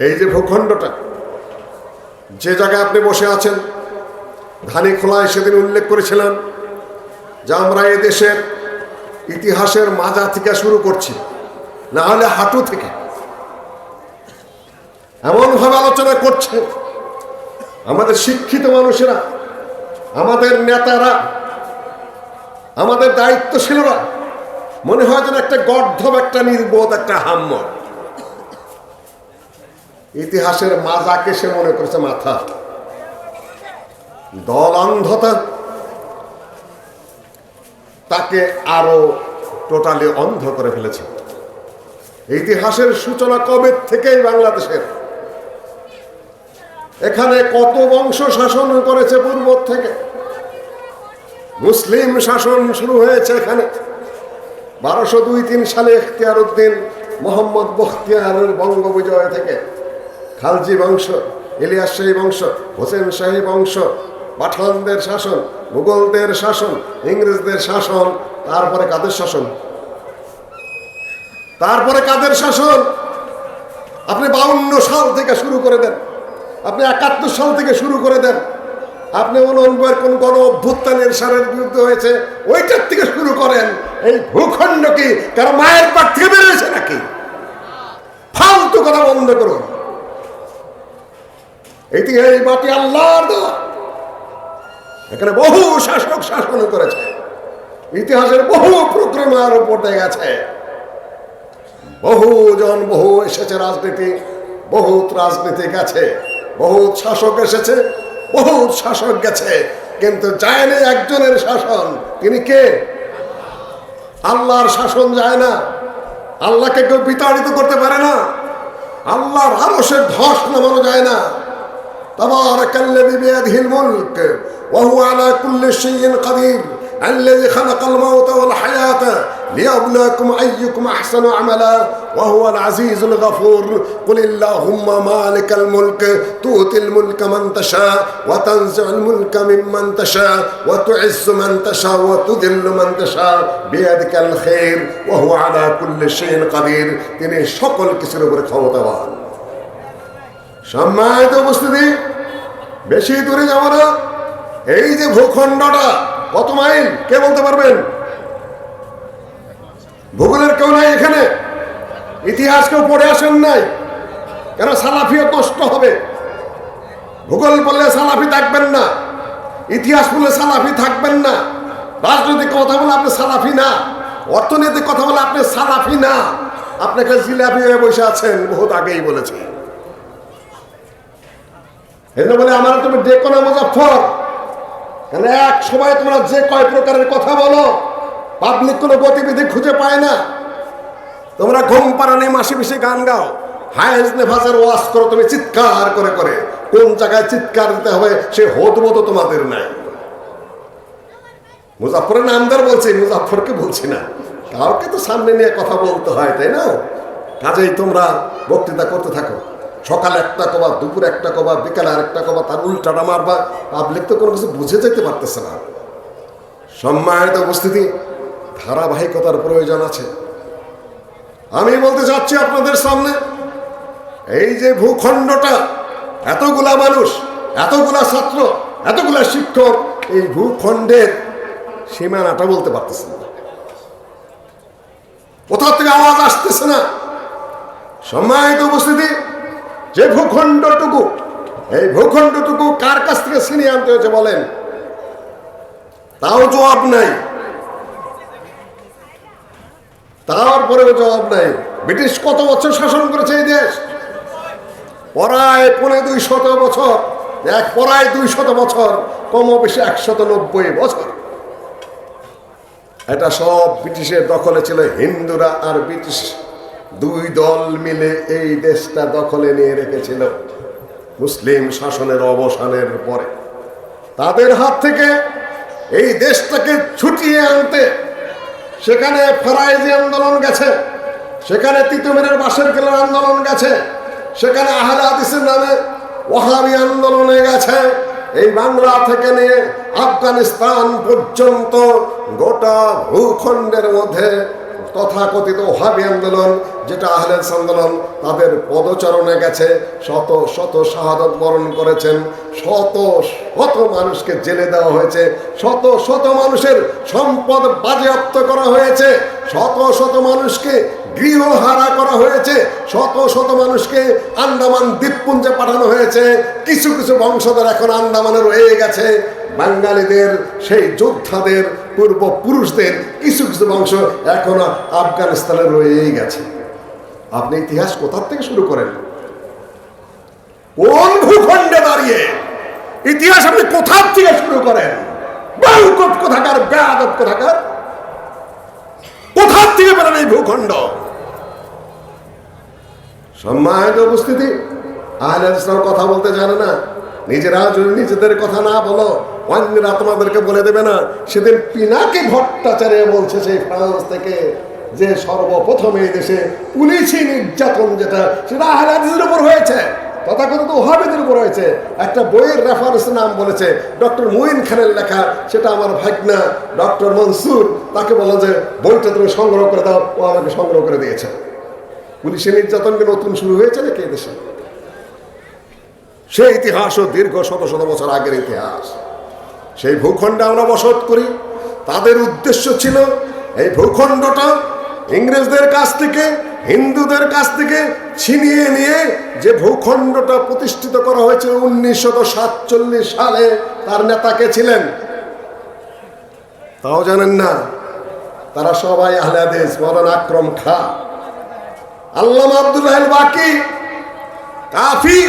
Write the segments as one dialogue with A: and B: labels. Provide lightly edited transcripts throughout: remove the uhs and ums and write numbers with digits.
A: এই যে ভূখণ্ডটা, যে জায়গায় আপনি বসে আছেন, ধানীখোলায় সেদিন উল্লেখ করেছিলাম যে আমরা এ দেশের ইতিহাসের মাজা থেকে শুরু করছি, না হলে হাঁটু থেকে। এমনভাবে আলোচনা করছে আমাদের শিক্ষিত মানুষেরা, আমাদের নেতারা, আমাদের দায়িত্বশীলরা, মনে হয় যেন একটা গর্ধব, একটা নির্বোধ, একটা হাম্মর। ইতিহাসের মাজাকে সে মনে করেছে মাথা। দল অন্ধতা তাকে আরো টোটালি অন্ধ করে ফেলেছে। ইতিহাসের সূচনা কবে থেকেই বাংলাদেশের, এখানে কত বংশ শাসন করেছে পূর্ব থেকে। মুসলিম শাসন শুরু হয়েছে এখানে 1202-3 সালে ইখতিয়ার উদ্দিন মোহাম্মদ বখতিয়ারের বঙ্গ বিজয় থেকে। খালজি বংশ, ইলিয়াস শাহী বংশ, হোসেন শাহী বংশ, পাঠানদের শাসন, মুঘলদের শাসন, ইংরেজদের শাসন, তারপরে কাদের শাসন? আপনি 52 সাল থেকে শুরু করে দেন, আপনি 71 সাল থেকে শুরু করে দেন, আপনি 89 কোন গণ অভ্যুত্থানের সারের বিরুদ্ধে হয়েছে ওইটার থেকে শুরু করেন। এই ভূখণ্ড কি কারো মায়ের পাট থেকে বেরিয়েছে নাকি? ফালতু কথা বন্ধ করুন। এই মাটি আল্লাহর দেওয়া। এখানে বহু শাসক শাসন করেছে, ইতিহাসের বহু প্রক্রমার উপরে গেছে, বহু এসেছে রাজনীতি, বহুত রাজনীতি গেছে, বহুত শাসক এসেছে, বহুত শাসক গেছে, কিন্তু যায়নি একজনের শাসন। তিনি কে? আল্লাহর শাসন যায় না। আল্লাহকে কেউ বিতাড়িত করতে পারে না। আল্লাহর আরশের ধস নামানো যায় না। তাবারাকাল্লাযী বিয়াদিহিল মুলক ওয়া হুয়া আলা কুল্লি শাইইন কাদির الذي خلق الموت والحياة ليبلوكم أيكم أحسن عملا وهو العزيز الغفور قل اللهم مالك الملك تؤتي الملك من تشاء وتنزع الملك ممن تشاء وتعز من تشاء وتذل من تشاء بيدك الخير وهو على كل شيء قدير তিনি সকল কিছুর উপরে ক্ষমতাবান। সম্মানিত উপস্থিতি, বেশি দূরে যাব না। এই যে ভূখণ্ডটা কত মাইল কে বলতে পারবেন? ভূগোলের কেউ নাই এখানে, ইতিহাস কেউ পড়ে আসেন নাই, কেন সালাফিও নষ্ট হবে। ভূগোল বললে সালাফি থাকবেন না, ইতিহাস বললে সালাফি থাকবেন না, রাজনৈতিক কথা বলে আপনি সালাফি না, অর্থনৈতিক কথা বলে আপনি সালাফি না। আপনাকে জিলাপি হয়ে বসে আছেন, বহুত আগেই বলেছি। এই বলে আমার তুমি ডেকো না মুজাফফর, এক সময় তোমরা যে কয় প্রকারের কথা বলো, পাবলিক কোনো গতিবিধি খুঁজে পায় না। তোমরা ঘুম পাড়ানি মাসি পিসি গান গাও, হায়েজ নেফাজের ওয়াজ করো তুমি চিৎকার করে করে। কোন জায়গায় চিৎকার দিতে হবে সে হদবদ তোমাদের নাই। মুজাফফরের নামদার বলছি, মুজাফফরকে বলছি না। কাউকে তো সামনে নিয়ে কথা বলতে হয়, তাই না? কাজেই তোমরা বক্তৃতা করতে থাকো, সকাল একটা কবা, দুপুর একটা কবা, বিকালে আরেকটা কবা, তার উল্টাটা মারবা। পাবলিক তো কোনো কিছু বুঝে যেতে পারতেছে না। সম্মানিত উপস্থিতি, ধারাবাহিকতার প্রয়োজন আছে। আমি বলতে চাচ্ছি আপনাদের সামনে, এই যে ভূখণ্ডটা, এতগুলা মানুষ, এতগুলা ছাত্র, এতগুলা শিক্ষক, এই ভূখণ্ডের সীমানাটা বলতে পারতেছে না, কোথা থেকে আওয়াজ আসতেছে না। সম্মানিত উপস্থিতি, যে ভূখণ্ডটুকু, এই ভূখণ্ডটুকু কার কাছ থেকে ছিনিয়ে আনতে হয়েছে বলেন? তাও জবাব নাই, তারপরেও জবাব নাই। ব্রিটিশ কত বছর শাসন করেছে এই দেশ? প্রায় 250 বছর, প্রায় 200 বছর, কম বেশি 190 বছর। এটা সব ব্রিটিশের দখলে ছিল। হিন্দুরা আর ব্রিটিশ দুই দল মিলে এই দেশটা দখলে নিয়ে রেখেছিল। মুসলিম শাসনের অবসানের পরে তাদের হাত থেকে এই দেশটাকে ছুটিয়ে আনতে সেখানে ফরাইজি আন্দোলন গেছে, সেখানে তিতুমিরের বাঁশের কেলার আন্দোলন গেছে, সেখানে আহলে হাদিসের নামে ওয়াহাবি আন্দোলনে গেছে। এই বাংলা থেকে নিয়ে আফগানিস্তান পর্যন্ত গোটা ভূখণ্ডের মধ্যে তথাকথিত ওহাবি আন্দোলন, যেটা আহলে হাদিস আন্দোলন, তাদের পদচরণে গেছে, শত শত শাহাদাত বরণ করেছেন, শত শত মানুষকে জেলে দেওয়া হয়েছে, শত শত মানুষের সম্পদ বাজেয়াপ্ত করা হয়েছে, শত শত মানুষকে গৃহহারা করা হয়েছে, শত শত মানুষকে আন্দামান দ্বীপপুঞ্জে পাঠানো হয়েছে। কিছু কিছু বংশধর এখন আন্দামানে রয়ে গেছে। বাঙালিদের সেই যোদ্ধাদের পূর্বপুরুষদের কিছু কিছু বংশ এখনো আফগানিস্তানে রয়েই গেছে। আপনি ইতিহাস কোথার থেকে শুরু করেন? কোন ভূখণ্ডে দাঁড়িয়ে ইতিহাস আপনি কোথার থেকে শুরু করেন? বাউকট কোথাকার, বেয়াদব কোথাকার, কোথার থেকে পেলেন এই ভূখণ্ড? সম্মানিত উপস্থিতি, আহলে হাদিসরা কথা বলতে জানে না। নিজেরা যদি নিজেদের কথা না বলো, অন্যরা তোমাদেরকে বলে দেবে না। সেদিন পিনাকি ভট্টাচার্য বলছে সেই ফ্রান্স থেকে যে সর্বপ্রথম এই দেশে পুলিশি নির্যাতন যেটা, সেটা আহলে হাদিসের উপর হয়েছে, তথাকথিত ওহাবিদের উপর হয়েছে। একটা বইয়ের রেফারেন্স নাম বলেছে ডক্টর মুইন খানের লেখা, সেটা আমার ভাগনা ডক্টর মনসুর, তাকে বলা যে বইটা তুমি সংগ্রহ করে দাও, ও আমাকে সংগ্রহ করে দিয়েছে। পুলিশি নির্যাতন কি নতুন শুরু হয়েছে নাকি দেশে? সেই ইতিহাসও দীর্ঘ শত শত বছর আগের ইতিহাস। সেই ভূখণ্ডে আমরা বসত করি। তাদের উদ্দেশ্য ছিল এই ভূখণ্ডটা ইংরেজদের কাছ থেকে, হিন্দুদের কাছ থেকে ছিনিয়ে নিয়ে যে ভূখণ্ডটা প্রতিষ্ঠিত করা হয়েছে 1947 সালে, তার নেতাকে ছিলেন তাও জানেন না। তারা সবাই আহলে হাদিস, মাওলানা আকরম খাঁ, আল্লামা আব্দুল্লাহ আল বাকি, কাফি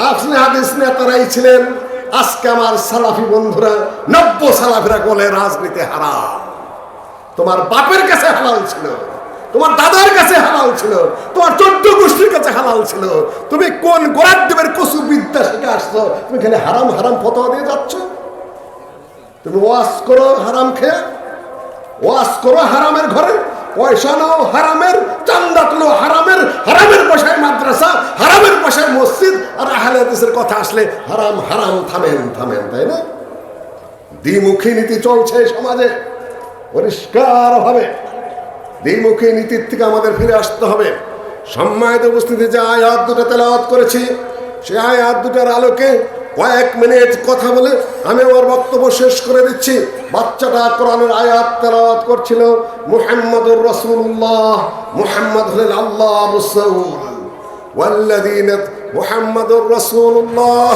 A: আহলে হাদিস নেতারাই ছিলেন। আজকে আমার সালাফি বন্ধুরা, নব্য সালাফিরা বলে রাজনীতি হারাম। তোমার বাপের কাছে হালাল ছিল, তোমার দাদার কাছে হালাল ছিল, তোমার 14 গোষ্ঠীর কাছে হালাল ছিল। তুমি কোন গোরাদ্দেবের কসু বিদ্যা শিখে আসছো? তুমি খালি হারাম হারাম ফতোয়া দিয়ে যাচ্ছ। তুমি ওয়াজ করো হারাম খেয়ে, ওয়াজ করো হারামের ঘরে, পয়সা নাও হারামের, চান্দা তুলো হারামের, হারামের পয়সায় মাদ্রাসা, হারামের পয়সায় মসজিদ, আর আহলে হাদিসের কথা আসলে হারাম হারাম, থামেন থামেন, তাই না? দ্বিমুখী নীতি চলছে সমাজে পরিষ্কার ভাবে। দ্বিমুখী নীতির থেকে আমাদের ফিরে আসতে হবে। সম্মানিত উপস্থিতি, যে আয়াত দুটো তেলাওয়াত করেছি, সেই আয়াত দুটার আলোকে কয়েক মিনিট কথা বলে আমি আমার বক্তব্য শেষ করে দিচ্ছি। বাচ্চাটা কোরআনের আয়াত তেলাওয়াত করছিল, মুহাম্মাদুর রাসূলুল্লাহ, মুহাম্মদ হলেন আল্লাহর রাসূল, ওয়াল্লাযীনা, মুহাম্মাদুর রাসূলুল্লাহ,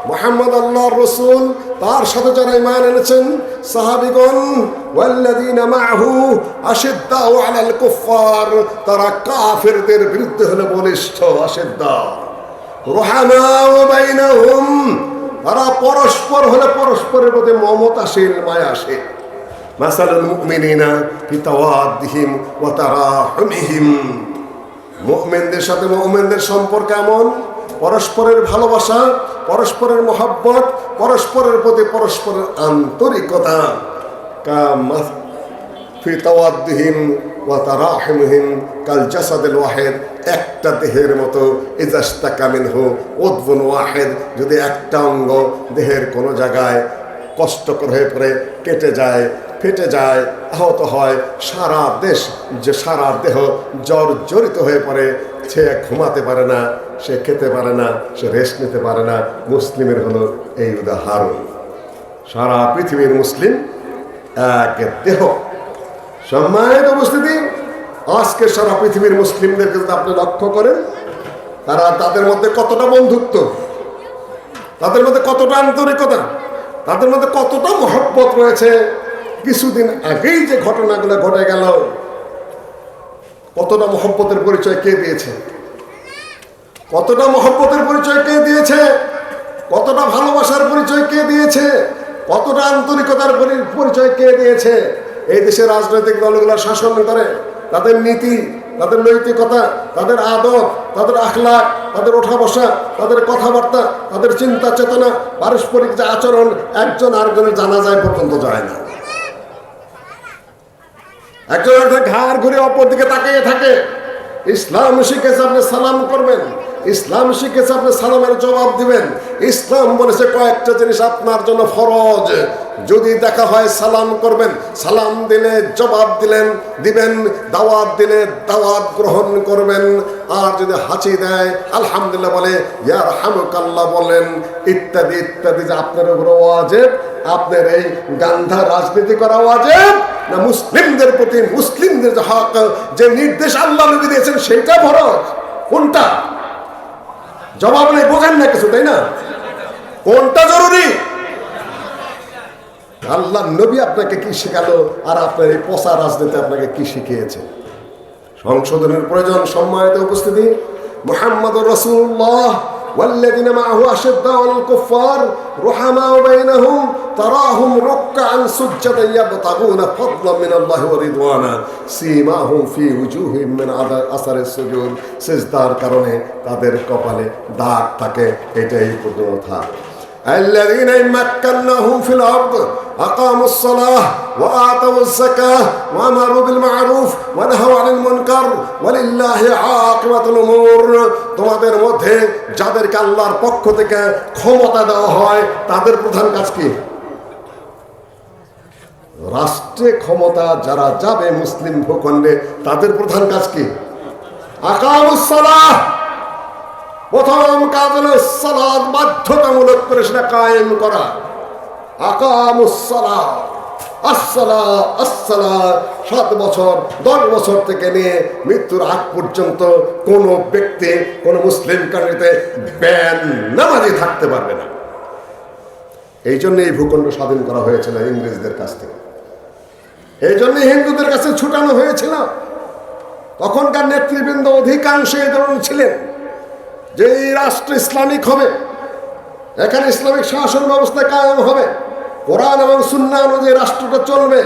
A: মুহাম্মদ আল্লাহর রাসূল, তার সাথে যারা ঈমান এনেছেন সাহাবীগণ, ওয়াল্লাযীনা মাআহু আশিদ্দাউ আলাল কুফফার, তারা কাফেরদের বিরুদ্ধে হলো বলিষ্ঠ, আশিদ্দা, রুহামাউ বাইনাহুম, তারা পরস্পর হলে পরস্পরের প্রতি মমতাশীল, মায়াশীল। মাসালুল মুমিনিনা ফি তাওয়াদ্দিহিম ওয়া তারাহুমিহিম, মুমিনদের সাথে মুমিনদের সম্পর্ক এমন, পরস্পরের ভালোবাসা, পরস্পরের মহব্বত, পরস্পরের প্রতি পরস্পরের আন্তরিকতা। ফি তাওয়াদ্দিহিম ওয়া তারাহুমিহিম কাল জাসাদিল ওয়াহিদ, একটা দেহের মতো। ইজাস্তাকা মিনহু উদবুন ওয়াহিদ, যদি একটা অঙ্গ দেহের কোনো জায়গায় কষ্টকর হয়ে পড়ে, কেটে যায়, ফেটে যায়, আহত হয়, সারা দেশ, যে সারা দেহ জর্জরিত হয়ে পড়ে, সে ঘুমাতে পারে না, সে খেতে পারে না, সে রেস্ট নিতে পারে না। মুসলিমের হলো এই উদাহরণ। সারা পৃথিবীর মুসলিম এক দেহ। সম্মানিত উপস্থিতি, আজকে সারা পৃথিবীর মুসলিমদেরকে যদি আপনি লক্ষ্য করেন, তারা, তাদের মধ্যে কতটা বন্ধুত্ব, তাদের মধ্যে কতটা আন্তরিকতা, তাদের মধ্যে কতটা মহব্বত রয়েছে। কিছুদিন আগেই যে ঘটনাগুলো ঘটে গেল, কতটা মহব্বতের পরিচয় কে দিয়েছে, কতটা মহব্বতের পরিচয় কে দিয়েছে, কতটা ভালোবাসার পরিচয় কে দিয়েছে, কতটা আন্তরিকতার পরিচয় কে দিয়েছে। এই দেশের রাজনৈতিক দলগুলো শাসন করে, তাদের নীতি, তাদের নৈতিকতা, তাদের আদব, তাদের আখলাক, তাদের ওঠা বসা, তাদের কথাবার্তা, তাদের চিন্তা চেতনা, পারস্পরিক যে আচরণ, একজন আরেকজনের জানা যায় পর্যন্ত যায় না। একজন আরেকজন ঘাড় ঘুরে অপর দিকে তাকিয়ে থাকে। ইসলাম শিখেছে আপনি সালাম করবেন, ইসলাম শিখেছে আপনি সালামের জবাব দিবেন। ইসলাম বলেছে কয়েকটা জিনিস আপনার জন্য ফরজ, যদি দেখা হয় সালাম করবেন, সালাম দিলে জবাব দিবেন, দাওয়াত দিলে দাওয়াত গ্রহণ করবেন। আর যদি হাঁচি দেয় আলহামদুলিল্লাহ বলে, ইয়ারহামুকাল্লাহ বলেন, ইত্যাদি ইত্যাদি। যে আপনার উপর ওয়াজিব, আপনার এই গান্ধা রাজনীতি করা ওয়াজিব না মুসলিমদের প্রতি মুসলিমদের যে হক, যে নির্দেশ আল্লাহ নবী দিয়েছেন সেটা ফরজ? কোনটা? জবাব নেই, বোঝেন না কিছু, তাই না? কোনটা জরুরি? আল্লাহ নবী আপনাকে কি শেখালো, আর আপনার এই পচা রাজনীতি আপনাকে কি শিখিয়েছে? সংশোধনের প্রয়োজন। সম্মানিত উপস্থিতি, মুহাম্মদুর রাসূলুল্লাহ والذين معه أشداء على الكفار رحماء بينهم تراهم ركعا سجدا يبتغون فضلا من الله ورضوانا سيماهم في وجوههم من أثر السجود। সিজদার কারণে তাদের কপালে দাগ থাকে, এটাই পূর্ণতা। الذين مكناهم في الأرض أقاموا الصلاة وآتوا الزكاة وأمروا بالمعروف ونهوا عن المنكر ولله عاقبة الأمور। তোমাদের মধ্যে যাদেরকে আল্লাহর পক্ষ থেকে ক্ষমতা দেওয়া হয় তাদের প্রধান কাজ কি? রাষ্ট্রে ক্ষমতা যারা যাবে মুসলিম ভূখণ্ডে, তাদের প্রধান কাজ কি? আকামুস সালাহ। প্রথম কাজ হলো সালাত বাধ্যতামূলক করে সেটা কায়েম করা। আকামুস সালাহ, আসসালাহ আসসালাহ। 7 বছর 10 বছর থেকে নিয়ে মৃত্যুর আগ পর্যন্ত কোন ব্যক্তি কোন মুসলিম কান্ট্রিতে ব্যান নামাজি থাকতে পারবে না। এই জন্য এই ভূখণ্ড স্বাধীন করা হয়েছিল ইংরেজদের কাছ থেকে। এই জন্য হিন্দুদের কাছে ছুটানো হয়েছিল। তখনকার নেতৃবৃন্দ অধিকাংশ এই ধরনের ছিলেন যে এই রাষ্ট্র ইসলামিক হবে, এখানে ইসলামিক শাসন ব্যবস্থা কায়েম হবে, কোরআন এবং সুন্নাহ অনুযায়ী রাষ্ট্রটা চলবে।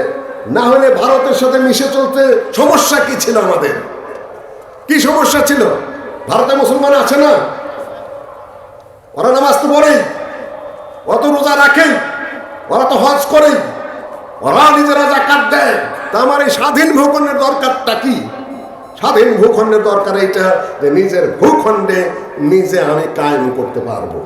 A: না হলে ভারতের সাথে মিশে চলতে সমস্যা কি ছিল? আমাদের কি সমস্যা ছিল? ভারতে মুসলমান আছে না, ওরা নামাজ তো পড়েই, অত রোজা রাখেই, ওরা তো হজ করেই, ওরা নিজেরা যাকাত দেয়। তা আমার এই স্বাধীন ভূখণ্ডের দরকারটা কি? স্বাধীন ভূখণ্ডের দরকার এইটা যে নিজের ভূখণ্ডে নিজে আমি কায়েম করতে পারবো।